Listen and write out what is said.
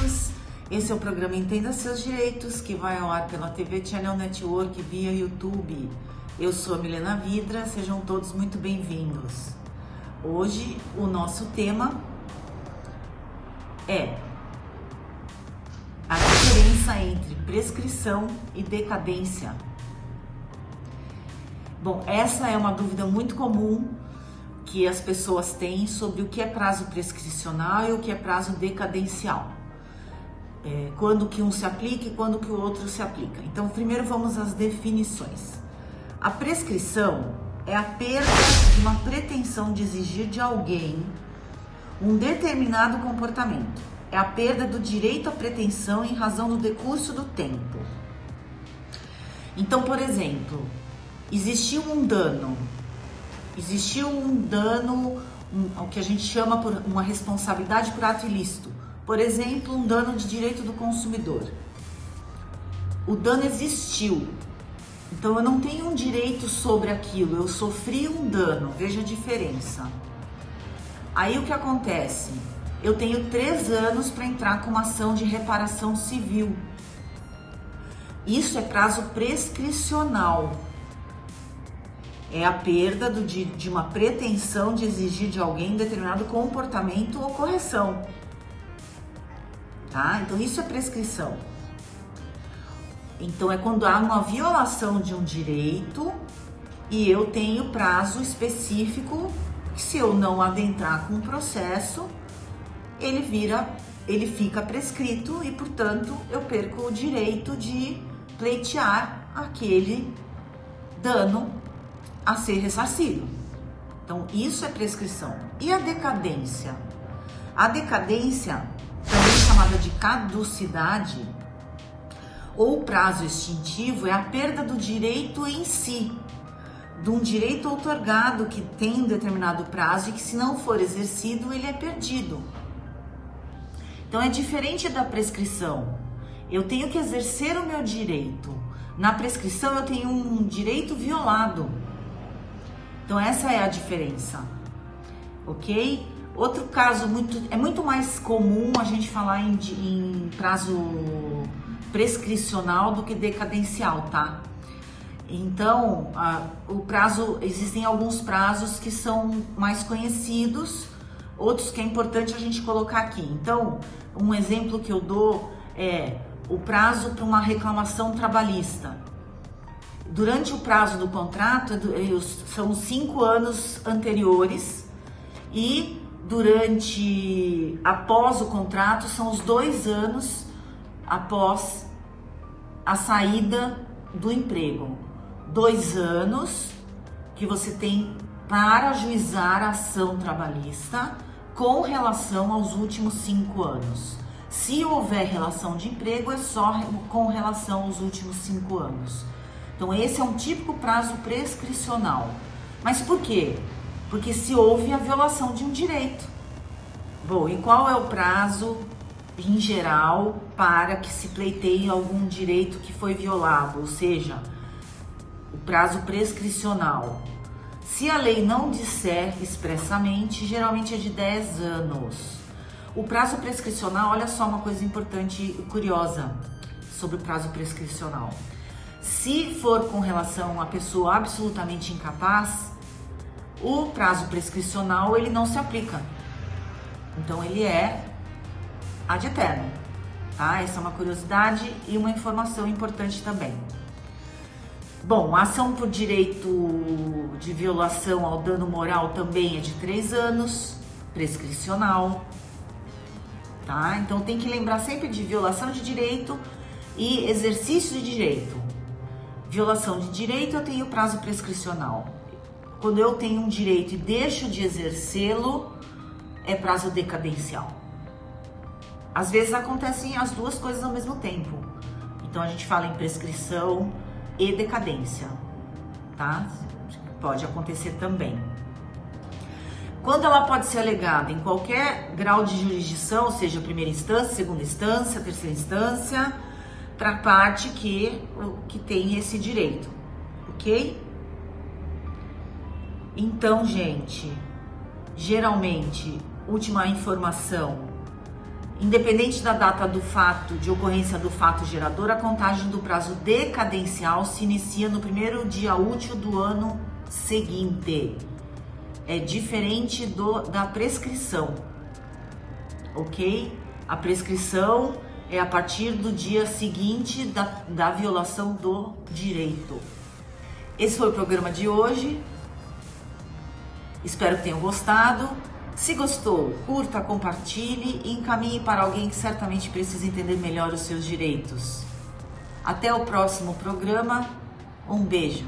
bem-vindos. Esse é o programa Entenda Seus Direitos, que vai ao ar pela TV Channel Network via YouTube. Eu sou a Milena Vidra, sejam todos muito bem-vindos. Hoje o nosso tema é a diferença entre prescrição e decadência. Bom, essa é uma dúvida muito comum que as pessoas têm sobre o que é prazo prescricional e o que é prazo decadencial. Quando que um se aplica e quando que o outro se aplica. Então, primeiro vamos às definições. A prescrição é a perda de uma pretensão de exigir de alguém um determinado comportamento. É a perda do direito à pretensão em razão do decurso do tempo. Então, por exemplo, existiu um dano, o que a gente chama por uma responsabilidade por ato ilícito. Por exemplo, um dano de direito do consumidor. O dano existiu, então eu não tenho um direito sobre aquilo, eu sofri um dano, veja a diferença. Aí o que acontece? Eu tenho 3 anos para entrar com uma ação de reparação civil. Isso é prazo prescricional. É a perda de uma pretensão de exigir de alguém determinado comportamento ou correção. Tá? Então isso é prescrição. Então é quando há uma violação de um direito e eu tenho prazo específico que, se eu não adentrar com o processo, ele fica prescrito e, portanto, eu perco o direito de pleitear aquele dano a ser ressarcido. Então, isso é prescrição. E a decadência? A decadência, também chamada de caducidade, ou prazo extintivo, é a perda do direito em si, de um direito outorgado que tem um determinado prazo e que, se não for exercido, ele é perdido. Então, é diferente da prescrição. Eu tenho que exercer o meu direito. Na prescrição, eu tenho um direito violado. Então, essa é a diferença, ok? Outro caso é muito mais comum a gente falar em prazo prescricional do que decadencial, tá? Então, existem alguns prazos que são mais conhecidos, outros que é importante a gente colocar aqui. Então, um exemplo que eu dou é o prazo para uma reclamação trabalhista. Durante o prazo do contrato, são 5 anos anteriores e após o contrato, são os 2 anos após a saída do emprego. 2 anos que você tem para ajuizar a ação trabalhista com relação aos últimos 5 anos. Se houver relação de emprego, é só com relação aos últimos 5 anos. Então, esse é um típico prazo prescricional. Mas por quê? Porque se houve a violação de um direito. Bom, e qual é o prazo, em geral, para que se pleiteie algum direito que foi violado? Ou seja, o prazo prescricional. Se a lei não disser expressamente, geralmente é de 10 anos. O prazo prescricional, olha só uma coisa importante e curiosa sobre o prazo prescricional. Se for com relação a pessoa absolutamente incapaz, o prazo prescricional ele não se aplica. Então ele é ad eternum, tá? Essa é uma curiosidade e uma informação importante também. Bom, a ação por direito de violação ao dano moral também é de 3 anos, prescricional, tá? Então tem que lembrar sempre de violação de direito e exercício de direito. Violação de direito, eu tenho prazo prescricional. Quando eu tenho um direito e deixo de exercê-lo, é prazo decadencial. Às vezes acontecem as duas coisas ao mesmo tempo. Então a gente fala em prescrição e decadência, tá? Pode acontecer também. Quando ela pode ser alegada em qualquer grau de jurisdição, ou seja, primeira instância, segunda instância, terceira instância, para a parte que tem esse direito, ok? Então, gente, geralmente, última informação, Independente da data do fato, de ocorrência do fato gerador, a contagem do prazo decadencial se inicia no primeiro dia útil do ano seguinte. É diferente da prescrição, ok? A prescrição é a partir do dia seguinte da violação do direito. Esse foi o programa de hoje. Espero que tenham gostado. Se gostou, curta, compartilhe e encaminhe para alguém que certamente precisa entender melhor os seus direitos. Até o próximo programa. Um beijo.